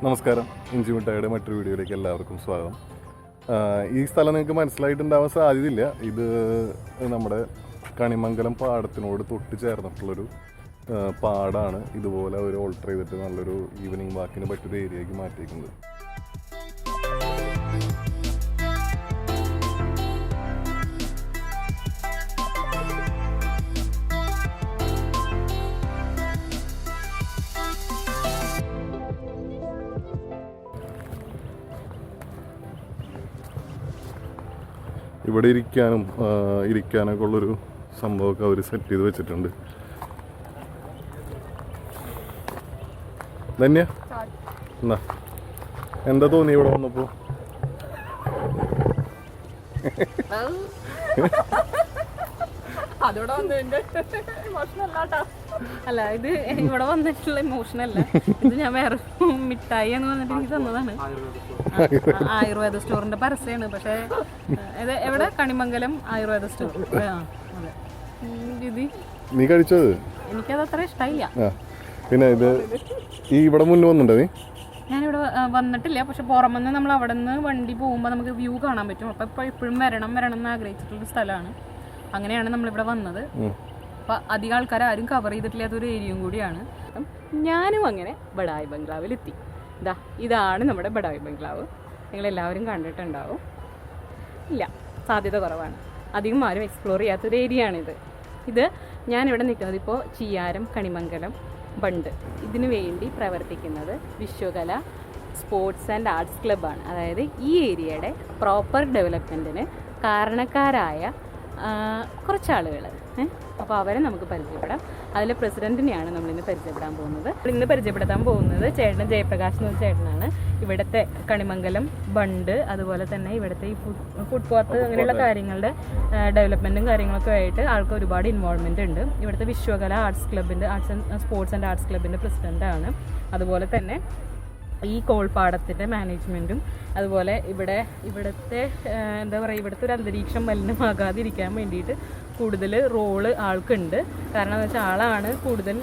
നമസ്കാരം, ഇഞ്ചിമിഠായിയുടെ മറ്റൊരു വീഡിയോയിലേക്ക് എല്ലാവർക്കും സ്വാഗതം. ഈ സ്ഥലം നിങ്ങൾക്ക് മനസ്സിലായിട്ടുണ്ടാവാൻ സാധ്യതയില്ല. ഇത് നമ്മുടെ കണിമംഗലം പാടത്തിനോട് തൊട്ട് ചേർന്നിട്ടുള്ളൊരു പാടാണ്. ഇതുപോലെ ഒരു ഓൾട്ടർ ചെയ്തിട്ട് നല്ലൊരു ഈവനിങ് വാക്കിന് പറ്റിയൊരു ഏരിയയ്ക്ക് മാറ്റിയിരിക്കുന്നത്. ഇവിടെ ഇരിക്കാനൊക്കെ ഉള്ളൊരു സംഭവമൊക്കെ അവർ സെറ്റ് ചെയ്ത് വെച്ചിട്ടുണ്ട്. ധന്യ എന്നാ എന്താ തോന്നി ഇവിടെ വന്നപ്പോ? അതോടെ വന്നതിന്റെ ഇമോഷനല്ലാട്ടോ. അല്ല, ഇത് ഇവിടെ വന്നിട്ടുള്ള ഇമോഷനല്ല. ഇത് ഞാൻ വേറെ മിഠായി എന്ന് വന്നിട്ട് എനിക്ക് തന്നതാണ്. ആയുർവേദ സ്റ്റോറിന്റെ പരസ്യമാണ്. പക്ഷെ ഇത് എവിടെ? കണിമംഗലം ആയുർവേദ സ്റ്റോർ. നീ കഴിച്ചത് എനിക്കത് അത്ര ഇഷ്ടമായില്ല. പിന്നെ ഇത് ഈ ഇവിടെ മുന്നേ വന്നിട്ടുണ്ടോ നീ? ഞാനിവിടെ വന്നിട്ടില്ല. പക്ഷെ പുറമെന്ന് നമ്മൾ അവിടെ നിന്ന് വണ്ടി പോകുമ്പോൾ നമുക്ക് വ്യൂ കാണാൻ പറ്റും. അപ്പം ഇപ്പോൾ ഇപ്പോഴും വരണം എന്ന് ആഗ്രഹിച്ചിട്ടുള്ള സ്ഥലമാണ്. അങ്ങനെയാണ് നമ്മളിവിടെ വന്നത്. അപ്പം അധികം ആൾക്കാർ ആരും കവർ ചെയ്തിട്ടില്ലാത്തൊരു ഏരിയയും കൂടിയാണ്. അപ്പം ഞാനും അങ്ങനെ ബഡായി ബംഗ്ലാവിലെത്തി. ഇതാണ് നമ്മുടെ ബഡായി ബംഗ്ലാവ്. നിങ്ങളെല്ലാവരും കണ്ടിട്ടുണ്ടാവും. ഇല്ല, സാധ്യത കുറവാണ്. അധികം ആരും എക്സ്പ്ലോർ ചെയ്യാത്തൊരു ഏരിയ ആണിത്. ഇത് ഞാനിവിടെ നിൽക്കുന്നത് ഇപ്പോൾ ചിയാരം കണിമംഗലം ബണ്ട്. ഇതിനു വേണ്ടി പ്രവർത്തിക്കുന്നത് വിശ്വകല സ്പോർട്സ് ആൻഡ് ആർട്സ് ക്ലബ്ബാണ്. അതായത് ഈ ഏരിയയുടെ പ്രോപ്പർ ഡെവലപ്മെൻറ്റിന് കാരണക്കാരായ കുറച്ചാളുകൾ. അപ്പോൾ അവരെ നമുക്ക് പരിചയപ്പെടാം. അതിലെ പ്രസിഡൻറ്റിനെയാണ് നമ്മളിന്ന് പരിചയപ്പെടുത്താൻ പോകുന്നത്. ചേട്ടൻ ജയപ്രകാശ് എന്ന ചേട്ടനാണ്. ഇവിടുത്തെ കണിമംഗലം ബണ്ട്, അതുപോലെ തന്നെ ഇവിടുത്തെ ഈ ഫുട്പാത്ത് അങ്ങനെയുള്ള കാര്യങ്ങളുടെ ഡെവലപ്മെൻറ്റും കാര്യങ്ങളൊക്കെ ആയിട്ട് ആൾക്ക് ഒരുപാട് ഇൻവോൾവ്മെൻ്റ് ഉണ്ട്. ഇവിടുത്തെ വിശ്വകല ആർട്സ് ക്ലബിൻ്റെ സ്പോർട്സ് ആൻഡ് ആർട്സ് ക്ലബിൻ്റെ പ്രസിഡൻ്റാണ്. അതുപോലെ തന്നെ ഈ കോൾപ്പാടത്തിൻ്റെ മാനേജ്മെൻറ്റും, അതുപോലെ ഇവിടുത്തെ എന്താ പറയുക, ഇവിടുത്തെ ഒരു അന്തരീക്ഷം മലിനമാകാതിരിക്കാൻ വേണ്ടിയിട്ട് കൂടുതൽ റോള് ആൾക്കുണ്ട്. കാരണം എന്ന് വെച്ചാൽ ആളാണ് കൂടുതൽ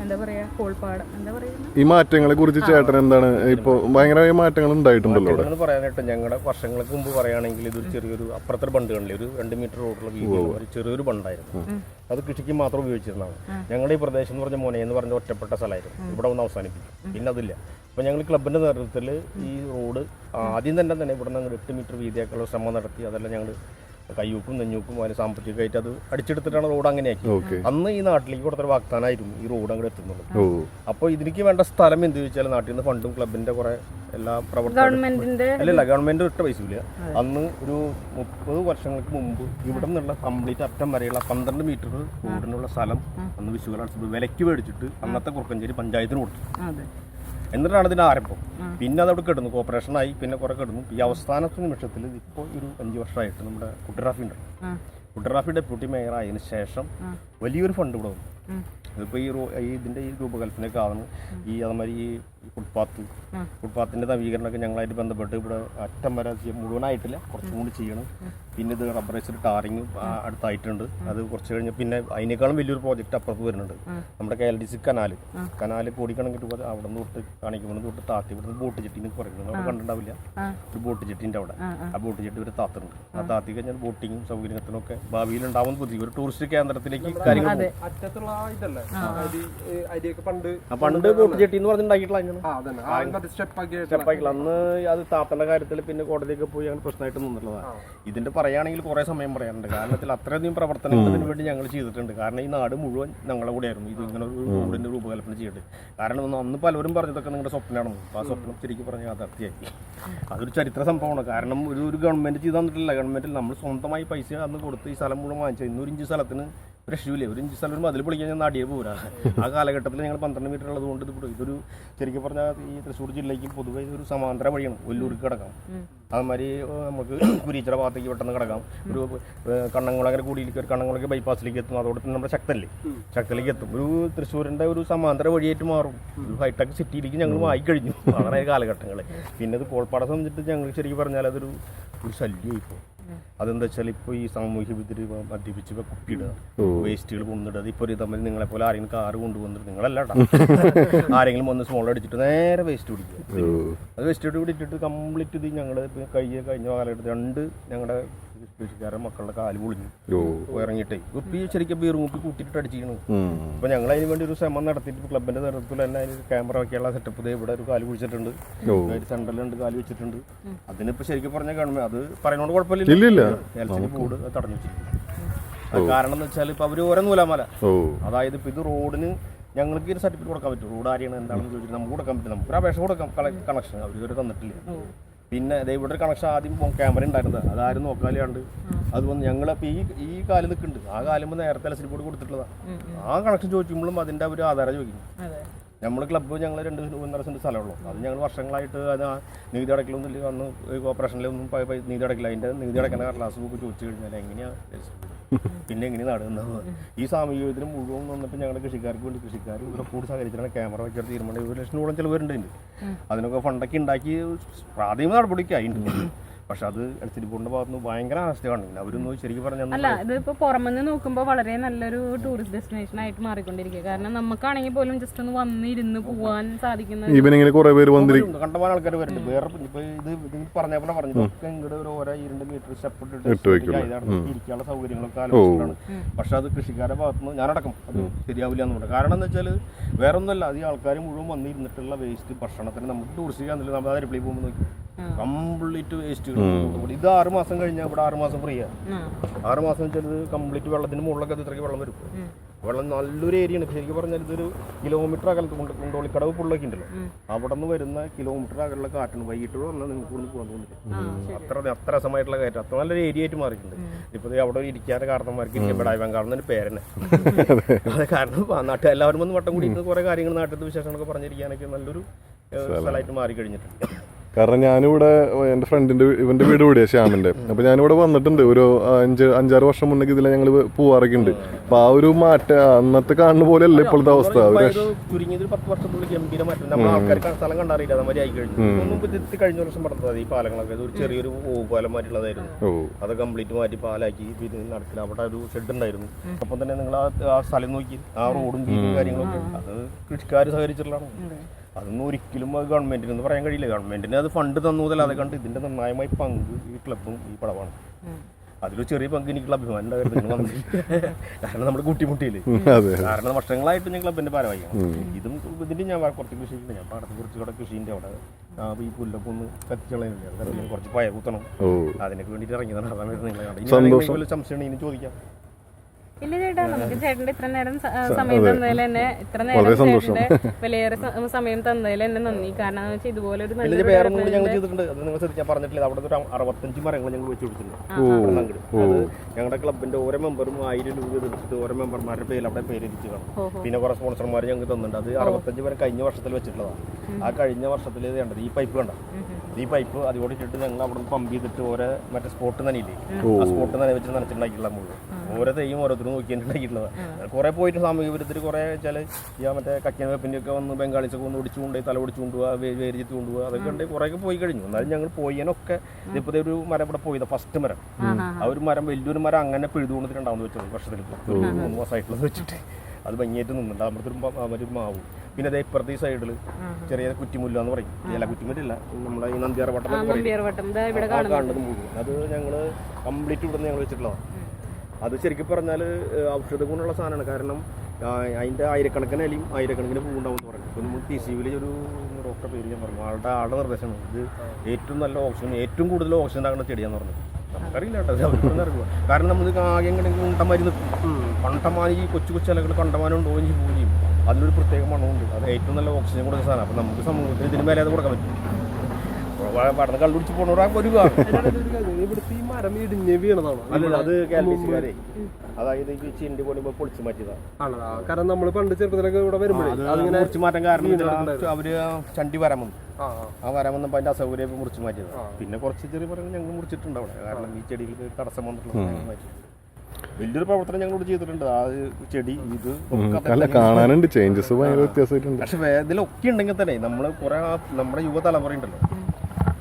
എന്താ പറയുക, കോൾപ്പാടം എന്താ പറയുക. ഈ മാറ്റങ്ങളെ കുറിച്ച് ചേട്ടൻ എന്താണ് ഇപ്പോൾ ഭയങ്കരമായ മാറ്റങ്ങൾ ഉണ്ടായിട്ടുണ്ടല്ലോ ഇവിടെ പറയാനായിട്ട്? ഞങ്ങളുടെ വർഷങ്ങൾക്ക് മുമ്പ് പറയുകയാണെങ്കിൽ ഇതൊരു ചെറിയൊരു അപ്പുറത്തൊരു ബണ്ട് കണ്ടില്ലേ, ഒരു 2 മീറ്റർ റോഡുള്ള വീതിയുള്ള ഒരു ചെറിയൊരു ബണ്ടായിരുന്നു. അത് കൃഷിക്ക് മാത്രം ഉപയോഗിച്ചിരുന്നതാണ്. ഞങ്ങളുടെ ഈ പ്രദേശം എന്ന് പറഞ്ഞ മോനെ എന്ന് പറഞ്ഞ ഒറ്റപ്പെട്ട സ്ഥലമായിരുന്നു. ഇവിടെ ഒന്ന് അവസാനിപ്പിക്കും. പിന്നെ അതില്ല. അപ്പോൾ ഞങ്ങൾ ക്ലബിൻ്റെ നേതൃത്വത്തിൽ ഈ റോഡ് ആദ്യം തന്നെ ഇവിടെ നിന്ന് 8 മീറ്റർ വീതിയാക്കുള്ള ശ്രമം നടത്തി. അതെല്ലാം ഞങ്ങൾ കയ്യൂക്കും നെഞ്ഞൂക്കും അതിന് സാമ്പത്തികമായിട്ട് അത് അടിച്ചെടുത്തിട്ടാണ് റോഡ് അങ്ങനെയാക്കി. അന്ന് ഈ നാട്ടിലേക്ക് കൊടുത്തൊരു വാഗ്ദാനമായിരുന്നു ഈ റോഡ് അങ്ങോട്ട് എത്തുന്നുള്ളൂ. അപ്പോൾ ഇതിലേക്ക് വേണ്ട സ്ഥലം എന്ത് ചോദിച്ചാൽ നാട്ടിൽ നിന്ന് ഫണ്ടും ക്ലബിന്റെ കുറെ എല്ലാ പ്രവർത്തനം അല്ലല്ല, ഗവൺമെന്റ് ഇട്ട പൈസയില്ല. അന്ന് ഒരു 30 വർഷങ്ങൾക്ക് മുമ്പ് ഇവിടെ നിന്നുള്ള കംപ്ലീറ്റ് അറ്റം വരെയുള്ള 12 മീറ്റർ റോഡിനുള്ള സ്ഥലം അന്ന് വിശ്വകല വിലയ്ക്ക് മേടിച്ചിട്ട് അന്നത്തെ കുറുക്കഞ്ചേരി പഞ്ചായത്തിന് കൊടുത്തു. എന്നിട്ടാണ് ഇതിൻ്റെ ആരംഭം. പിന്നെ അതവിടെ കിടന്നു, കോർപ്പറേഷനായി, പിന്നെ കുറെ കിടന്നു. ഈ അവസാനത്തെ നിമിഷത്തിൽ ഇപ്പോൾ ഒരു 5 വർഷമായിട്ട് നമ്മുടെ കുട്ടറാഫി ഉണ്ട്. കുട്ടറാഫി ഡെപ്യൂട്ടി മേയർ ആയതിനു ശേഷം വലിയൊരു ഫണ്ട് ഇവിടെ വന്നു. ഇതിപ്പോൾ ഇതിൻ്റെ ഈ രൂപകൽപ്പനയൊക്കെയാണ് ഈ അതുമാതിരി ഈ ഫുട്പാത്തിൻ്റെ നവീകരണമൊക്കെ ഞങ്ങളായിട്ട് ബന്ധപ്പെട്ട് ഇവിടെ അറ്റം വരെ മുഴുവനായിട്ടില്ല, കുറച്ചും കൂടി ചെയ്യണം. പിന്നെ ഇത് റബ്ബറൈസ്ഡ് ടാറിങ് അടുത്തായിട്ടുണ്ട്. അത് കുറച്ച് കഴിഞ്ഞ് പിന്നെ അതിനേക്കാളും വലിയൊരു പ്രോജക്റ്റ് അപ്പുറത്ത് വരുന്നുണ്ട്. നമ്മുടെ KLDC കനാല് കോടിക്കണക്കിന് രൂപ അവിടെ നിന്ന് തൊട്ട് കാണിക്കുമ്പോൾ തൊട്ട് താത്തി ഇവിടുന്ന് ബോട്ട് ചെട്ടിന്ന് പറയുന്നത് അവിടെ കണ്ടിട്ടുണ്ടാവില്ല. ഒരു ബോട്ട് ചെട്ടിൻ്റെ അവിടെ ആ ബോട്ട് ചെട്ടി ഒരു താത്തുണ്ട്. ആ താത്തി കഴിഞ്ഞാൽ ബോട്ടിങ്ങും സൗകര്യത്തിനൊക്കെ ഭാവിയിൽ ഉണ്ടാവുന്ന പുതിയ ഒരു ടൂറിസ്റ്റ് കേന്ദ്രത്തിലേക്ക് കാര്യങ്ങൾ പണ്ട് ബോട്ട് ചെട്ടി എന്ന് പറഞ്ഞിട്ടുണ്ടാക്കിയിട്ടുള്ള സ്റ്റെപ്പാക്കില്ല. അന്ന് അത് താത്തന്റെ കാര്യത്തിൽ പിന്നെ കോടതിയൊക്കെ പോയി അങ്ങനെ പ്രശ്നമായിട്ട് നിന്നുള്ളതാണ്. ഇതിന്റെ പറയുകയാണെങ്കിൽ കുറെ സമയം പറയാനുണ്ട്. കാരണത്തിൽ അത്രയധികം പ്രവർത്തനങ്ങൾ ഇതിനു വേണ്ടി ഞങ്ങൾ ചെയ്തിട്ടുണ്ട്. കാരണം ഈ നാട് മുഴുവൻ ഞങ്ങളുടെ കൂടെയായിരുന്നു ഇത് ഇങ്ങനെ ഒരു റോഡിന്റെ രൂപകൽപ്പന ചെയ്തിട്ട്. കാരണം അന്ന് പലരും പറഞ്ഞതൊക്കെ നിങ്ങളുടെ സ്വപ്നമാണെന്ന്. അപ്പോൾ ആ സ്വപ്നം ശരിക്കും പറഞ്ഞ യാഥാർത്ഥ്യമാക്കി. അതൊരു ചരിത്ര സംഭവമാണ്. കാരണം ഒരു ഗവൺമെന്റ് ചെയ്ത് തന്നിട്ടില്ല. ഗവൺമെന്റിൽ നമ്മൾ സ്വന്തമായി പൈസ അന്ന് കൊടുത്ത് ഈ സ്ഥലം മുഴുവൻ വാങ്ങിച്ചത്. 100 ഇഞ്ച് സ്ഥലത്തിന് രക്ഷയില്ലേ, 1 ഇഞ്ച് സ്ഥലം അതിൽ പൊളിക്കാൻ ഞാൻ നാടിയെ പോരാണ്. ആ കാലഘട്ടത്തിൽ ഞങ്ങൾ 12 മീറ്റർ ഉള്ളത് കൊണ്ട് ഇതൊരു ശരിക്കും പറഞ്ഞാൽ ഈ തൃശ്ശൂർ ജില്ലയ്ക്ക് പൊതുവെ ഒരു സമാന്തര വഴിയാണ്. ഒല്ലൂർക്ക് കിടക്കാം, അതുമാതിരി നമുക്ക് കുരീച്ചിറ ഭാഗത്തേക്ക് പെട്ടെന്ന് കിടക്കാം. ഒരു കണ്ണംകുളങ്ങര കൂടിയിലേക്ക് കണ്ണംകുളക്ക് ബൈപ്പാസിലേക്ക് എത്തും. അതോടെ തന്നെ നമ്മുടെ ശക്തലേക്ക് എത്തും. ഒരു തൃശ്ശൂരിൻ്റെ ഒരു സമാന്തര വഴിയായിട്ട് മാറും. ഒരു ഹൈടെക് സിറ്റിയിലേക്ക് ഞങ്ങൾ വായിക്കഴിഞ്ഞു. അതാണ് കാലഘട്ടങ്ങൾ. പിന്നെ ഇത് കോൾപ്പാടം സംബന്ധിച്ചിട്ട് ഞങ്ങൾ ശരിക്കും പറഞ്ഞാൽ അതൊരു ശല്യം ഇപ്പോൾ അതെന്താ വെച്ചാൽ ഇപ്പോൾ ഈ സാമൂഹ്യ വിദ്യ മദ്യപിച്ച് കുപ്പിയിടുക, വേസ്റ്റുകൾ കൊണ്ടിടുക. ഇപ്പോൾ ഒരു തമ്മിൽ നിങ്ങളെപ്പോലെ ആരെങ്കിലും കാറ് കൊണ്ടുവന്നിട്ട് നിങ്ങളല്ല ആരെങ്കിലും വന്ന് സ്മോൾ അടിച്ചിട്ട് നേരെ വേസ്റ്റ് പിടിക്കുക. അത് വേസ്റ്റ് പിടിച്ചിട്ട് കംപ്ലീറ്റ് ഇത് ഞങ്ങൾ കഴിഞ്ഞ കാലഘട്ടത്തിൽ 2 ഞങ്ങളുടെ കൃഷിക്കാരൻ മക്കളുടെ കാല് പൊളിഞ്ഞു ഇറങ്ങിയിട്ടേ ഉപ്പി ശരിക്കും ബീറുമുപ്പി കൂട്ടിയിട്ട് അടിച്ചിരിക്കുന്നു. അപ്പോൾ ഞങ്ങൾ അതിന് വേണ്ടി ഒരു ശ്രമം നടത്തിയിട്ട് ക്ലബിൻ്റെ നേതൃത്വത്തിൽ തന്നെ അതിന് ക്യാമറ വയ്ക്കാനുള്ള സെറ്റപ്പ് ഇവിടെ ഒരു കാല് കുഴിച്ചിട്ടുണ്ട്, സെൻട്രലുണ്ട് കാല് വെച്ചിട്ടുണ്ട്. അതിനിപ്പോൾ ശരിക്കും പറഞ്ഞ ഗവൺമെന്റ് അത് പറയുന്നതുകൊണ്ട് കുഴപ്പമില്ല, എൽസിഡി ബോർഡ് തടഞ്ഞു വെച്ചിരിക്കുന്നു. കാരണം എന്ന് വെച്ചാൽ ഇപ്പോൾ അവർ ഓരോ നൂലാമല, അതായത് ഇപ്പോൾ ഇത് റോഡിന് ഞങ്ങൾക്ക് ഒരു സർട്ടിഫിക്കറ്റ് കൊടുക്കാൻ പറ്റും, റോഡ് ആരെയാണ് എന്താണെന്ന് ചോദിച്ചിട്ട് നമുക്ക് കൊടുക്കാൻ പറ്റും, നമുക്കൊരു അപേക്ഷ കൊടുക്കാം കണക്ഷൻ, അവർ ഇതുവരെ തന്നിട്ടില്ല. പിന്നെ ഇവിടെ ഒരു കണക്ഷൻ ആദ്യം ക്യാമറ ഉണ്ടായിരുന്നത് അതാരും നോക്കാലാണ്ട് അത് വന്ന് ഞങ്ങളിപ്പോൾ ഈ കാലം നിൽക്കുന്നുണ്ട്, ആ കാലം നേരത്തെ എൽസിഡി ബോർഡ് കൊടുത്തിട്ടുള്ളതാണ്. ആ കണക്ഷൻ ചോദിക്കുമ്പോഴും അതിൻ്റെ ഒരു ആധാരം ചോദിക്കും. നമ്മൾ ക്ലബ്ബ് ഞങ്ങൾ 2-2.5 സെൻറ്റ് സ്ഥലമുള്ളൂ, അത് ഞങ്ങൾ വർഷങ്ങളായിട്ട് അത് നികുതി അടക്കലൊന്നും അന്ന് കോർപ്പറേഷനിലൊന്നും നികുതി അടക്കില്ല. അതിൻ്റെ നികുതി അടക്കുന്ന കടലാസ് ബുക്ക് ചോദിച്ചു കഴിഞ്ഞാൽ എങ്ങനെയാണ് പിന്നെ എങ്ങനെ നടക്കുന്നത്? ഈ സാമൂഹ്യത്തിന് മുഴുവൻ വന്നിട്ട് ഞങ്ങളുടെ കൃഷിക്കാർക്ക് വേണ്ടി കൃഷിക്കാർ ഇവിടെ കൂടുതൽ സഹകരിച്ചിട്ടാണ് ക്യാമറ വയ്ക്കാൻ തീരുമാനം. 1 ലക്ഷത്തോളം ചിലവരുണ്ട്. അതിനൊക്കെ ഫണ്ടൊക്കെ ഉണ്ടാക്കി പ്രാഥമിക നടപടിയൊക്കെ ആയിട്ടുണ്ട്. പക്ഷെ അത് എൽസിഡി ബോർഡിന്റെ ഭാഗത്ത് നിന്ന് ഭയങ്കര ആവശ്യം കാണില്ല. അവരൊന്നും ശരിക്കും പറഞ്ഞാൽ അല്ല, ഇതിപ്പോ പുറമെന്ന് നോക്കുമ്പോൾ വളരെ നല്ലൊരു ടൂറിസ്റ്റ് ഡെസ്റ്റിനേഷൻ ആയിട്ട് മാറിക്കൊണ്ടിരിക്കുക. കാരണം നമുക്കാണെങ്കിൽ പോലും ജസ്റ്റ് ഒന്ന് വന്നിരുന്ന് പോവാൻ സാധിക്കുന്ന കണ്ടമാനം ആൾക്കാർ വരുന്നുണ്ട്. വേറെ ഇപ്പൊ ഇത് പറഞ്ഞ പോലെ പറഞ്ഞു ഇങ്ങോട്ട് ഒരു 2 മീറ്റർ സ്റ്റെപ്പ് ഇരിക്കാനുള്ള സൗകര്യങ്ങളൊക്കെ ആലോചിച്ചിട്ടാണ്. പക്ഷെ അത് കൃഷിക്കാരുടെ ഭാഗത്തുനിന്ന് ഞാനടക്കം അത് ശരിയാവില്ല എന്ന് പറഞ്ഞു. കാരണം എന്താ വെച്ചാൽ വേറെ ഒന്നുമല്ല, അത് ഈ ആൾക്കാർ മുഴുവൻ വന്നിരുന്നിട്ടുള്ള വേസ്റ്റ് ഭക്ഷണത്തിന് നമുക്ക് ടൂറിസ്റ്റ് ചെയ്യാന്നില്ല. നമ്മൾ അരിപ്പിളി പോകുമ്പോൾ നോക്കി കംപ്ലീറ്റ് വേസ്റ്റ്. ഇത് 6 മാസം കഴിഞ്ഞാൽ ഇവിടെ 6 മാസം ഫ്രീ ആണ്. 6 മാസം വെച്ചാൽ ഇത് കംപ്ലീറ്റ് വെള്ളത്തിന് മുകളിലൊക്കെ ഇത്രയ്ക്ക് വെള്ളം വരും. വെള്ളം നല്ലൊരു ഏരിയയാണ്. ശരിക്കും പറഞ്ഞാൽ ഇതൊരു കിലോമീറ്റർ അകലത്ത് കൊണ്ടോളിക്കടവ് പുള്ളൊക്കെ ഉണ്ടല്ലോ, അവിടെ നിന്ന് വരുന്ന കിലോമീറ്റർ അകലുള്ള കാറ്റാണ്. വൈകിട്ട് വന്നാൽ നിങ്ങൾക്ക് ഇവിടെ പോകാൻ തോന്നില്ല. അത്ര രസമായിട്ടുള്ള കാറ്റ്, അത്ര നല്ലൊരു ഏരിയ ആയിട്ട് മാറിയിട്ടുണ്ട്. ഇപ്പോൾ അവിടെ ഇരിക്കാതെ കാരണന്മാർക്ക് ഇരിക്കപ്പെടാൻ കാരണം പേരന്നെ. അത് കാരണം നാട്ടിൽ എല്ലാവരും വന്ന് വട്ടം കൂടിയിട്ട് കുറേ കാര്യങ്ങൾ നാട്ടിലത്തെ വിശേഷങ്ങളൊക്കെ പറഞ്ഞിരിക്കാനൊക്കെ നല്ലൊരു സ്ഥലമായിട്ട് മാറിക്കഴിഞ്ഞിട്ടുണ്ട്. കാരണം ഞാനിവിടെ എൻ്റെ ഇവൻ്റെ വീട് കൂടിയാണ് ശ്യാമിൻ്റെ. അപ്പോൾ ഞാനിവിടെ വന്നിട്ടുണ്ട് ഒരു 5-6 വർഷം മുന്നേ ഇതിൽ ഞങ്ങൾ പോവാറൊക്കെ ഉണ്ട്. അപ്പോൾ ആ ഒരു മാറ്റം അന്നത്തെ കാണുന്ന പോലെയല്ല ഇപ്പോഴത്തെ അവസ്ഥ. ചുരുങ്ങിയത് 10 വർഷത്തുള്ളിൽ ഗംഭീര മാറ്റം. നമ്മൾ ആൾക്കാർക്ക് സ്ഥലം കണ്ടറിയില്ല, അതുമാതിരി ആയി കഴിഞ്ഞു. മുമ്പ് കഴിഞ്ഞ വർഷം പറഞ്ഞത് ഈ പാലങ്ങളൊക്കെ ഒരു ചെറിയൊരു പാലം മാറ്റിയുള്ളതായിരുന്നു. അത് കംപ്ലീറ്റ് മാറ്റി പാലാക്കി പിന്നെ നടക്കില്ല. അവിടെ ഒരു ഷെഡ് ഉണ്ടായിരുന്നു. അപ്പം തന്നെ നിങ്ങൾ ആ സ്ഥലം നോക്കി ആ റോഡും വീടും കാര്യങ്ങളൊക്കെ അത് കൃഷിക്കാർ സഹകരിച്ചിട്ടുള്ളതാണ്. അതൊന്നും ഒരിക്കലും അത് ഗവൺമെന്റിനൊന്നും പറയാൻ കഴിയില്ല. ഗവൺമെന്റിന് അത് ഫണ്ട് തന്നതല്ല, അത് കണ്ട് ഇതിന്റെ നിർണായകമായ പങ്ക് ഈ ക്ലബും ഈ പടവാണ്. അതിലൊരു ചെറിയ പങ്ക് എനിക്കുള്ള അഭിമാനം ഉണ്ടായിരുന്നു. കാരണം നമ്മൾ കൂട്ടിമുട്ടിയില്ലേ. കാരണം വർഷങ്ങളായിട്ട് ഞാൻ ക്ലബിന്റെ ഭാരവാഹിയാണ്. ഇതിന്റെ ഞാൻ കുറച്ച് കൃഷിയുണ്ട്. ഞാൻ പാടത്ത് കുറച്ചുകൂടെ കൃഷിന്റെ അവിടെ ഈ പുല്ലൊക്കെ ഒന്ന് കത്തിച്ചുകളയുന്നില്ല, കുറച്ച് പയ കുത്തണം. അതിനൊക്കെ വേണ്ടിയിട്ട് ഇറങ്ങിയതാണ്. അതാണ് നിങ്ങളെ സംശയം ഇനി ചോദിക്കാം. ഇല്ല ചേട്ടാ, നമുക്ക് ചേട്ടന്റെ ഇത്ര നേരം സമയം തന്നതിൽ തന്നെ ചേട്ടന്റെ വിലയേറെ സമയം തന്നതിൽ തന്നെ നന്ദി. കാരണം എന്ന് വെച്ചാൽ ഇതുപോലെ ഒരു ഞങ്ങൾ ചെയ്തിട്ടുണ്ട്. അത് നിങ്ങൾ ശ്രദ്ധിച്ചാൽ പറഞ്ഞിട്ടില്ല, അവിടെ ഒരു 65 മരങ്ങൾ ഞങ്ങൾ വെച്ച് കൊടുത്തിട്ടുണ്ട്. അത് ഞങ്ങളുടെ ക്ലബിന്റെ ഓരോ മെമ്പറും 1000 രൂപ എടുത്തിട്ട് ഓരോ മെമ്പർമാരുടെ പേര് അവിടെ പേരെടുത്ത് കാണും. പിന്നെ കുറെ സ്പോൺസർമാർ ഞങ്ങൾക്ക് തന്നിട്ടുണ്ട്. അത് 65 വരെ കഴിഞ്ഞ വർഷത്തിൽ വെച്ചിട്ടുള്ളതാണ്. ആ കഴിഞ്ഞ വർഷത്തിൽ വേണ്ടത് ഈ പൈപ്പ് കണ്ട, ഈ പൈപ്പ് അതുകൂടി ഇട്ടിട്ട് ഞങ്ങൾ അവിടെ നിന്ന് പമ്പ് ചെയ്തിട്ട് ഓരോ മറ്റേ സ്പോട്ട് നനയില്ലേ, ആ സ്പോട്ട് നന വെച്ച് നനച്ചിട്ടുണ്ടാക്കിയിട്ടുള്ള മുഴുവൻ ഓരോ തെയ്യും ഓരോരുത്തരും നോക്കിയിട്ടുണ്ടാക്കിയിട്ടുള്ളതാണ്. കുറെ പോയിട്ട് സാമൂഹിക വിരുദ്ധർ കുറെ വെച്ചാൽ ഈ മറ്റേ കക്കൻ വേപ്പിൻ്റെ ഒക്കെ വന്ന് ബംഗാളിസൊക്കെ ഒന്ന് ഒടിച്ചു കൊണ്ടുപോയി തല ഒടിച്ചു കൊണ്ടുപോകുക, വേരിച്ചിട്ട് കൊണ്ടുപോകുക, അതൊക്കെ ഉണ്ട്. കുറേയൊക്കെ പോയി കഴിഞ്ഞു. എന്നാലും ഞങ്ങൾ പോയതിനൊക്കെ ഇതിപ്പോൾ ഒരു മരം ഇവിടെ പോയത് ഫസ്റ്റ് മരം, ആ ഒരു മരം വലിയൊരു മരം അങ്ങനെ പിഴുതു കൊണ്ടിട്ടുണ്ടാവുന്ന വെച്ചത് വർഷത്തിൽ 3 മാസമായിട്ടുള്ളത് വെച്ചിട്ട് അത് ഭംഗിയായിട്ട് നിന്നുണ്ട്. അവിടുത്തെ ഒരു മാവ്. പിന്നെ അതേ ഇപ്പുറത്തെ ഈ സൈഡിൽ ചെറിയ കുറ്റിമുല്ല എന്ന് പറയും. എല്ലാ കുറ്റിമുല്ല നമ്മളെ ഈ നന്ദിയാർ വട്ടം കാണുന്നത് മുഴുവൻ അത് ഞങ്ങൾ കംപ്ലീറ്റ് ഇവിടെ നിന്ന് ഞങ്ങൾ വെച്ചിട്ടുള്ളതാണ്. അത് ശരിക്കും പറഞ്ഞാൽ ഔഷധ ഗുണമുള്ള സാധനമാണ്. കാരണം അതിൻ്റെ ആയിരക്കണക്കിന് അലിയും ആയിരക്കണക്കിന് പൂവുണ്ടാവും എന്ന് പറഞ്ഞു. ഇപ്പോൾ നമ്മൾ TCVയിൽ ഒരു ഡോക്ടറെ പേര് ഞാൻ പറഞ്ഞു, ആളുടെ നിർദ്ദേശമാണ് ഇത് ഏറ്റവും നല്ല ഓക്സിജൻ, ഏറ്റവും കൂടുതൽ ഓക്സിജൻ ഉണ്ടാകുന്ന ചെടിയാന്ന് പറഞ്ഞു. നമുക്കറിയില്ല കേട്ടോ, അവർക്കൊന്നും അറിയുക. കാരണം നമ്മൾ ആകെ എങ്ങനെയെങ്കിലും ഉണ്ടമാരി നിൽക്കും. കണ്ടമാനം ഈ കൊച്ചു കൊച്ചു ഇലകൾ കണ്ടമാനം ഉണ്ടോയും പോവുകയും ചെയ്യും. അതിനൊരു പ്രത്യേക മണമുണ്ട്. അത് ഏറ്റവും നല്ല ഓക്സിജൻ കൊടുക്കുന്ന സാധനം. അപ്പം നമുക്ക് സമൂഹത്തിൽ ഇതിന് മേലെ അത് കൊടുക്കാൻ പറ്റും. പഠനം കണ്ടുപിടിച്ച് പോണോടാ ഒരു ഇവിടുത്തെ ഈ മരം ഇടിഞ്ഞ് വീണതാണോ? അല്ല, അത് കാൽവിസുകാരെ അതായത് ഈ ചിണ്ടി പോലുമ്പോൾ പൊളിച്ചു മാറ്റിയതാണ്. കാരണം നമ്മൾ പണ്ട് ചെറുപ്പത്തിലൊക്കെ ഇവിടെ വരുമ്പോഴേ മുറിച്ചു മാറ്റാൻ കാരണം അവര് ചണ്ടി വരാൻ വന്നു. ആ വരാൻ വന്നപ്പോൾ അതിന്റെ അസൗകര്യം മുറിച്ചു മാറ്റിയത്. പിന്നെ കുറച്ച് ചെറിയ പറയുന്നത് ഞങ്ങൾ മുറിച്ചിട്ടുണ്ട് അവിടെ. കാരണം ഈ ചെടികൾക്ക് തടസ്സം വന്നിട്ടുള്ള മാറ്റി വലിയൊരു പ്രവർത്തനം ഞങ്ങളോട് ചെയ്തിട്ടുണ്ട്. ആ ചെടി ഇത് കാണാനുണ്ട്, ചേഞ്ചസ് ഭയങ്കര വ്യത്യാസമായിട്ടുണ്ട്. പക്ഷെ ഇതിലൊക്കെ ഉണ്ടെങ്കിൽ തന്നെ നമ്മൾ കുറെ നമ്മുടെ യുവതലമുറ ഉണ്ടല്ലോ,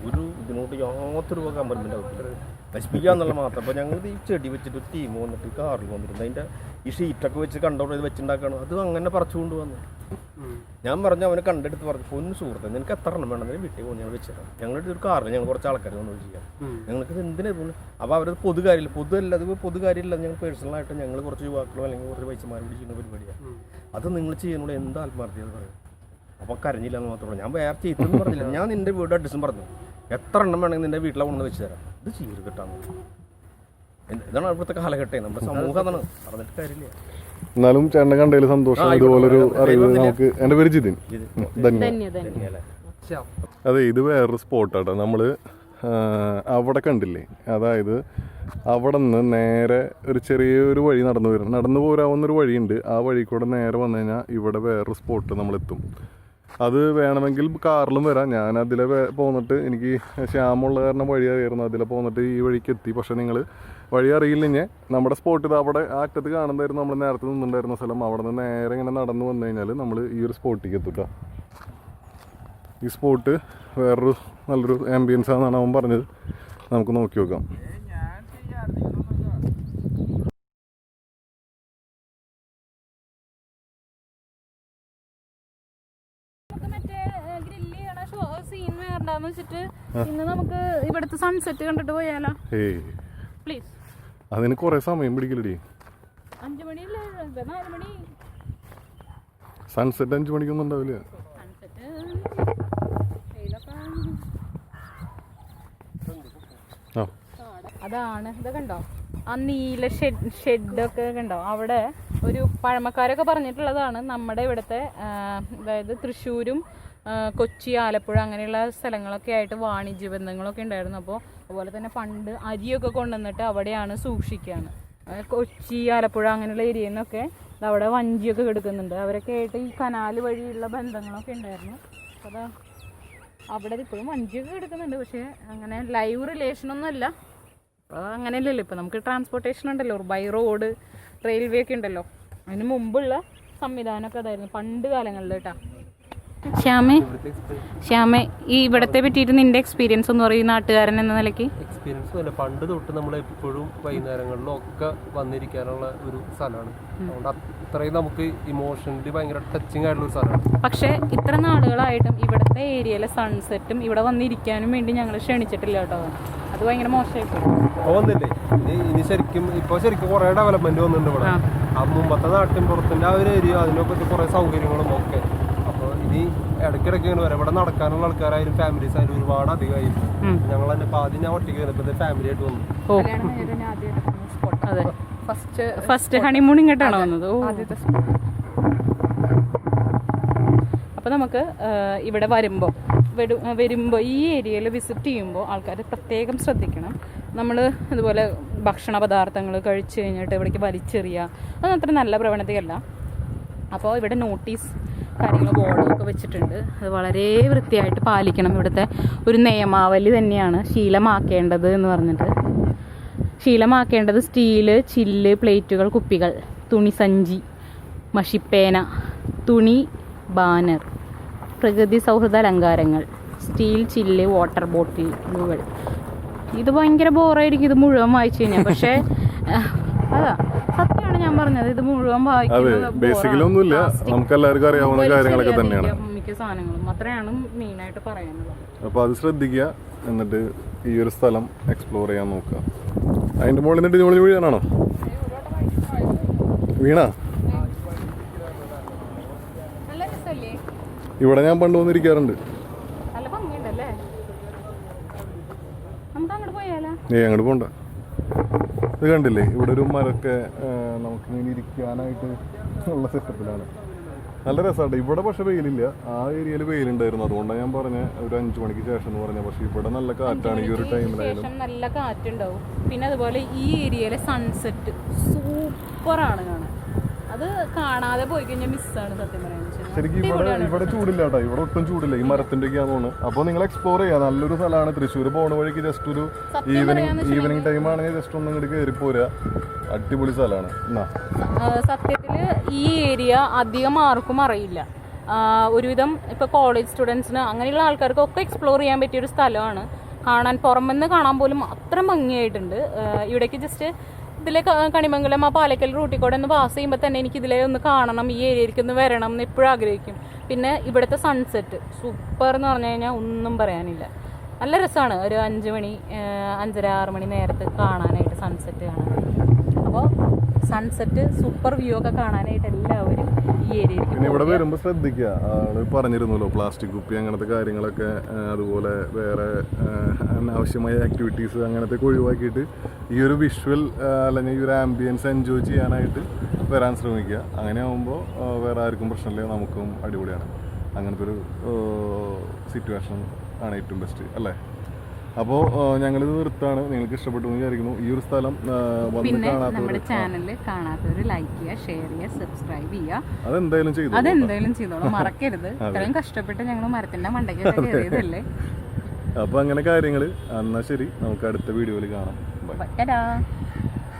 ഒരു ഇതിനോട് യാതൊരു കമ്പർമെൻ്റ് ആവില്ല, നശിപ്പിക്കാന്നുള്ള മാത്രം. അപ്പോൾ ഞങ്ങൾ ഈ ചെടി വെച്ചിട്ട് ടീം വന്നിട്ട് കാറിൽ വന്നിരുന്നു അതിൻ്റെ ഈ ഷീറ്റൊക്കെ വെച്ച് കണ്ടോട് ഇത് വെച്ചുണ്ടാക്കുകയാണ്. അത് അങ്ങനെ പറിച്ചുകൊണ്ട് വന്നു. ഞാൻ പറഞ്ഞു, അവനെ കണ്ടെടുത്ത് പറഞ്ഞു, പൊന്നു സുഹൃത്തെ നിനക്ക് എത്ര എണ്ണം വേണമെങ്കിൽ വീട്ടിൽ പോകും, ഞങ്ങൾ വെച്ചിട്ടാണ്. ഞങ്ങളുടെ ഒരു കാറിൽ ഞങ്ങൾ കുറച്ച് ആൾക്കാർ വന്നു ചെയ്യാം, ഞങ്ങൾക്ക് ഇത് എന്തിനാ പോകുന്നത്. അപ്പോൾ അവരത് പൊതുകാര്യമില്ല, അത് പൊതുകാര്യമില്ല, ഞങ്ങൾ പേഴ്സണലായിട്ട് ഞങ്ങൾ കുറച്ച് യുവാക്കളോ അല്ലെങ്കിൽ കുറച്ച് പൈസമാർ കൂടി ചെയ്യുന്ന പരിപാടിയാണ്. അത് നിങ്ങൾ ചെയ്യുന്നത് എന്ത് ആത്മാർത്ഥത പറയും. അപ്പോൾ കരഞ്ഞില്ല എന്ന് മാത്രമേ ഞാൻ വേറെ ചെയ്തെന്ന് പറഞ്ഞില്ല. ഞാൻ നിൻ്റെ വീട് അഡ്രസ്സും പറഞ്ഞു, എത്ര എണ്ണം വേണമെങ്കിൽ നിൻ്റെ വീട്ടിലെ കൊണ്ടുവന്ന് വെച്ച് തരാം. ഇത് ചെയ്ത് കിട്ടാന്ന് ഇതാണ് അവിടുത്തെ കാലഘട്ടം, നമ്മുടെ സമൂഹം അതാണ്, പറഞ്ഞിട്ട് കാര്യമില്ല. എന്നാലും ചേട്ടനെ കണ്ടതിൽ സന്തോഷം. ഇതുപോലൊരു അറിവ് നമുക്ക്. എൻ്റെ പേര് ജിതിൻ. അതെ, ഇത് വേറൊരു സ്പോട്ടാട്ടോ. നമ്മൾ അവിടെ കണ്ടില്ലേ, അതായത് അവിടെ നിന്ന് നേരെ ഒരു ചെറിയൊരു വഴി നടന്നു പോരാവുന്നൊരു വഴിയുണ്ട്. ആ വഴി കൂടെ നേരെ വന്നു കഴിഞ്ഞാൽ ഇവിടെ വേറൊരു സ്പോട്ട് നമ്മളെത്തും. അത് വേണമെങ്കിൽ കാറിലും വരാം. ഞാൻ അതിലെ പോന്നിട്ട് എനിക്ക് ശ്യാമുള്ള കാരണം വഴി അറിയായിരുന്നു. അതിലെ പോന്നിട്ട് ഈ വഴിക്ക് എത്തി. പക്ഷെ നിങ്ങൾ വഴി അറിയില്ലെങ്കിൽ നമ്മുടെ സ്പോട്ട് ഇത് അവിടെ ആ അറ്റത്ത് കാണുന്നതായിരുന്നു നമ്മൾ നേരത്തെ നിന്നുണ്ടായിരുന്ന സ്ഥലം. അവിടെ നിന്ന് നേരെ ഇങ്ങനെ നടന്നു വന്നു കഴിഞ്ഞാൽ നമ്മൾ ഈ ഒരു സ്പോട്ടിലേക്ക് എത്തുക. ഈ സ്പോട്ട് വേറൊരു നല്ലൊരു ആംബിയൻസ് ആണെന്നാണ് അവൻ പറഞ്ഞത്. നമുക്ക് നോക്കി നോക്കാം. ഇന്ന് നമുക്ക് ഇവിടുത്തെ സൺസെറ്റ് കണ്ടിട്ട് പോയാലോ? പ്ലീസ്. അതിന് കുറെ സമയം പിടിക്കില്ലടി. 5 മണിയല്ലേ, 4 മണി. സൺസെറ്റ് 5 മണിക്കൊന്നും ഉണ്ടാവില്ല. അതാണ് ഇത് കണ്ടോ, ആ നീല ഷെഡൊക്കെ കണ്ടോ. അവിടെ ഒരു പഴമക്കാരൊക്കെ പറഞ്ഞിട്ടുള്ളതാണ് നമ്മുടെ ഇവിടുത്തെ, അതായത് തൃശ്ശൂരും കൊച്ചി, ആലപ്പുഴ അങ്ങനെയുള്ള സ്ഥലങ്ങളൊക്കെ ആയിട്ട് വാണിജ്യ ബന്ധങ്ങളൊക്കെ ഉണ്ടായിരുന്നു. അപ്പോൾ അതുപോലെ തന്നെ പണ്ട് അരിയൊക്കെ കൊണ്ടുവന്നിട്ട് അവിടെയാണ് സൂക്ഷിക്കുകയാണ്. കൊച്ചി, ആലപ്പുഴ അങ്ങനെയുള്ള ഏരിയയിൽ നിന്നൊക്കെ അവിടെ വഞ്ചിയൊക്കെ എടുക്കുന്നുണ്ട്. അവരൊക്കെ ആയിട്ട് ഈ കനാല് വഴിയുള്ള ബന്ധങ്ങളൊക്കെ ഉണ്ടായിരുന്നു. അപ്പോൾ അവിടെ ഇപ്പോഴും വഞ്ചിയൊക്കെ എടുക്കുന്നുണ്ട്. പക്ഷേ അങ്ങനെ ലൈവ് റിലേഷനൊന്നുമല്ല. അപ്പോൾ അങ്ങനെയല്ലല്ലോ, ഇപ്പോൾ നമുക്ക് ട്രാൻസ്പോർട്ടേഷൻ ഉണ്ടല്ലോ, ബൈ റോഡ്, റെയിൽവേ ഒക്കെ ഉണ്ടല്ലോ. അതിന് മുമ്പുള്ള സംവിധാനമൊക്കെ അതായിരുന്നു പണ്ട് കാലങ്ങളിൽ കേട്ടോ. ശ്യാമേ, ഈ ഇവിടത്തെ പറ്റിയിട്ട് നിന്റെ എക്സ്പീരിയൻസ് എന്ന് പറയും നാട്ടുകാരൻ എന്ന നിലയ്ക്ക്? എക്സ്പീരിയൻസ് അല്ല, പണ്ട് തൊട്ട് നമ്മൾ എപ്പോഴും വൈകുന്നേരങ്ങളിലും ഒക്കെ വന്നിരിക്കാനുള്ള ഒരു സ്ഥലമാണ്. അതുകൊണ്ട് അത്രയും നമുക്ക് ഇമോഷണലി ഭയങ്കര ടച്ചിങ് ആയിട്ടുള്ള ഒരു സ്ഥലമാണ്. പക്ഷേ ഇത്ര നാളുകളായിട്ടും ഇവിടുത്തെ ഏരിയയിലെ സൺസെറ്റും ഇവിടെ വന്നിരിക്കാനും വേണ്ടി ഞങ്ങൾ ക്ഷണിച്ചിട്ടില്ല കേട്ടോ. അത് ഭയങ്കര മോശമായിപ്പോയി. വന്നില്ലേ ഇനി ശരിക്കും കുറെ ഡെവലപ്മെന്റ് വന്നിട്ടുണ്ട് ഇവിടെ. ആ മുമ്പത്തെ നാട്ടിൻ പുറത്തിന്റെ ആ ഒരു ഏരിയ, അതിനൊക്കെ കുറെ സൗകര്യങ്ങളും ഒക്കെ. അപ്പോൾ ഇനി ഇടയ്ക്കിടയ്ക്ക് ഇങ്ങനെ വരാം. ഇവിടെ നടക്കാനുള്ള ആൾക്കാരായാലും ഫാമിലീസ് ആയാലും ഒരുപാട് അധികമായിരുന്നു. ഞങ്ങൾ തന്നെ ആദ്യം ഞാൻ ഒറ്റയ്ക്ക് വരുമ്പോൾ ഫാമിലി ആയിട്ട് വന്നു. അതെ, ഫസ്റ്റ് ഹണിമൂൺ ഇങ്ങോട്ടാണോ വന്നത്? അപ്പോൾ നമുക്ക് ഇവിടെ വരുമ്പോൾ ഈ ഏരിയയിൽ വിസിറ്റ് ചെയ്യുമ്പോൾ ആൾക്കാർ പ്രത്യേകം ശ്രദ്ധിക്കണം. നമ്മൾ ഇതുപോലെ ഭക്ഷണ പദാർത്ഥങ്ങൾ കഴിച്ച് കഴിഞ്ഞിട്ട് ഇവിടേക്ക് വലിച്ചെറിയുക, അതൊന്നും അത്ര നല്ല പ്രവണതയല്ല. അപ്പോൾ ഇവിടെ നോട്ടീസ് കാര്യങ്ങൾ ബോർഡൊക്കെ വെച്ചിട്ടുണ്ട്. അത് വളരെ വൃത്തിയായിട്ട് പാലിക്കണം. ഇവിടുത്തെ ഒരു നിയമാവലി തന്നെയാണ് ശീലമാക്കേണ്ടത് എന്ന് പറഞ്ഞിട്ട്. ശീലമാക്കേണ്ടത് സ്റ്റീല്, ചില്ല്, പ്ലേറ്റുകൾ, കുപ്പികൾ, തുണി സഞ്ചി, മഷിപ്പേന, തുണി ബാനർ, പ്രകൃതി സൗഹൃദ അലങ്കാരങ്ങൾ, സ്റ്റീൽ ചില്ല്, വാട്ടർ ബോട്ടിലുകൾ. ഇത് ഭയങ്കര ബോറായിരിക്കും ഇത് മുഴുവൻ വായിച്ചു കഴിഞ്ഞാൽ. പക്ഷേ അതാ സത്യമാണ് ഞാൻ പറഞ്ഞത്, ഇത് മുഴുവൻ ബേസിക്കലൊന്നുമില്ല, നമുക്ക് എല്ലാവർക്കും അറിയാവുന്ന കാര്യങ്ങളൊക്കെ തന്നെയാണ് മിക്ക സാധനങ്ങളും. അത്രയാണ് മെയിനായിട്ട് പറയാനുള്ളത്. അപ്പോൾ അത് ശ്രദ്ധിക്കുക. എന്നിട്ട് ഈ ഒരു സ്ഥലം എക്സ്പ്ലോർ ചെയ്യാൻ നോക്കുക. അതിൻ്റെ മുകളിൽ നിന്നിട്ട് ജോലി വീഴാനാണോ വീണ? ഇവിടെ ഞാൻ പണ്ട് വന്നിരിക്കാറുണ്ട്. അങ്ങോട്ട് പോണ്ട. ഇത് കണ്ടില്ലേ, ഇവിടെ ഒരു മരമൊക്കെ നമുക്ക് ഇങ്ങനെ ഇരിക്കാനായിട്ട് ഉള്ള സെറ്റപ്പിലാണ്. നല്ല രസമാണ് ഇവിടെ. പക്ഷെ വെയിലില്ല. ആ ഏരിയയിൽ വെയിലുണ്ടായിരുന്നു. അതുകൊണ്ടാണ് ഞാൻ പറഞ്ഞ ഒരു 5 മണിക്ക് ശേഷം എന്ന് പറഞ്ഞത്. പക്ഷെ ഇവിടെ നല്ല കാറ്റാണ് ഈ ഒരു ടൈമിലായാലും. നല്ല കാറ്റുണ്ടാവും. പിന്നെ അതുപോലെ ഈ ഏരിയയിലെ സൺസെറ്റ് സൂപ്പറാണ് കാണാൻ. അത് കാണാതെ പോയി കഴിഞ്ഞാൽ മിസ്സാണ് സത്യം പറയാൻ. ശരിക്കും ഇവിടെ ചൂടില്ല കേട്ടോ. ഇവിടെ ഒട്ടും ചൂടില്ല. ഈ മരത്തിന്റെ ഒക്കെയാന്ന് തോന്നുന്നു. അപ്പോൾ നിങ്ങൾ എക്സ്പ്ലോർ ചെയ്യാം. നല്ലൊരു സ്ഥലമാണ്. തൃശ്ശൂർ പോണ വഴിക്ക് ജസ്റ്റ് ഒരു ഈവനിങ് ടൈം ആണെങ്കിൽ ജസ്റ്റ് ഒന്നും ഇങ്ങോട്ട് കയറി പോരാ. അടിപൊളി സ്ഥലമാണ്. സത്യത്തില് ഈ ഏരിയ അധികം ആർക്കും അറിയില്ല. ഒരുവിധം ഇപ്പൊ കോളേജ് സ്റ്റുഡൻസിന് അങ്ങനെയുള്ള ആൾക്കാർക്കൊക്കെ എക്സ്പ്ലോർ ചെയ്യാൻ പറ്റിയൊരു സ്ഥലമാണ്. കാണാൻ പുറമെന്ന് കാണാൻ പോലും അത്ര ഭംഗിയായിട്ടുണ്ട്. ഇവിടേക്ക് ജസ്റ്റ് ഇതിലെ കണിമംഗലം ആ പാലക്കൽ റൂട്ടിൽ കൂടെ ഒന്ന് പാസ് ചെയ്യുമ്പോൾ തന്നെ എനിക്ക് ഇതിലെ ഒന്ന് കാണണം, ഈ ഏരിയയിലേക്ക് ഒന്ന് വരണം എന്ന് എപ്പോഴും ആഗ്രഹിക്കും. പിന്നെ ഇവിടുത്തെ സൺസെറ്റ് സൂപ്പർ എന്ന് പറഞ്ഞു കഴിഞ്ഞാൽ ഒന്നും പറയാനില്ല. നല്ല രസമാണ് ഒരു 5 മണി 5:30 6 മണി നേരത്ത് കാണാനായിട്ട് സൺസെറ്റ് കാണാൻ. അപ്പോൾ സൺസെറ്റ് സൂപ്പർ വ്യൂ ഒക്കെ കാണാനായിട്ട് എല്ലാവരും ഈ ഏരിയയിൽ. പിന്നെ ഇവിടെ വരുമ്പോൾ ശ്രദ്ധിക്കുക, ആള് പറഞ്ഞിരുന്നല്ലോ പ്ലാസ്റ്റിക് കുപ്പി അങ്ങനത്തെ കാര്യങ്ങളൊക്കെ, അതുപോലെ വേറെ അനാവശ്യമായ ആക്ടിവിറ്റീസ് അങ്ങനത്തെ ഒഴിവാക്കിയിട്ട് ഈ ഒരു വിഷ്വൽ അല്ലെങ്കിൽ ഈ ഒരു ആംബിയൻസ് എൻജോയ് ചെയ്യാനായിട്ട് വരാൻ ശ്രമിക്കുക. അങ്ങനെ ആകുമ്പോൾ വേറെ ആർക്കും പ്രശ്നമില്ല, നമുക്കും അടിപൊളിയാണ്. അങ്ങനത്തെ ഒരു സിറ്റുവേഷൻ ആണ് ഏറ്റവും ബെസ്റ്റ് അല്ലേ? അപ്പോൾ ഞങ്ങളിത് നിർത്താണ്. നിങ്ങൾക്ക് ഇഷ്ടപ്പെട്ടു എന്ന് വിചാരിക്കുന്നു. ഈ ഒരു സ്ഥലം പിന്നെ നമ്മുടെ ചാനൽ കാണാത്തവർ ലൈക്ക് ചെയ്യുക, ഷെയർ ചെയ്യുക, സബ്സ്ക്രൈബ് ചെയ്യുക. അതെന്തായാലും ചെയ്തോളൂ, മറക്കരുത്. ഇത്രയും കഷ്ടപ്പെട്ട് ഞങ്ങൾ മരത്തിന്റെ മണ്ടയ്ക്ക് കയറിയതല്ലേ. അപ്പോൾ അങ്ങനെ കാര്യങ്ങൾ. എന്നാൽ ശരി, നമുക്ക് അടുത്ത വീഡിയോയിൽ കാണാം. ബൈ.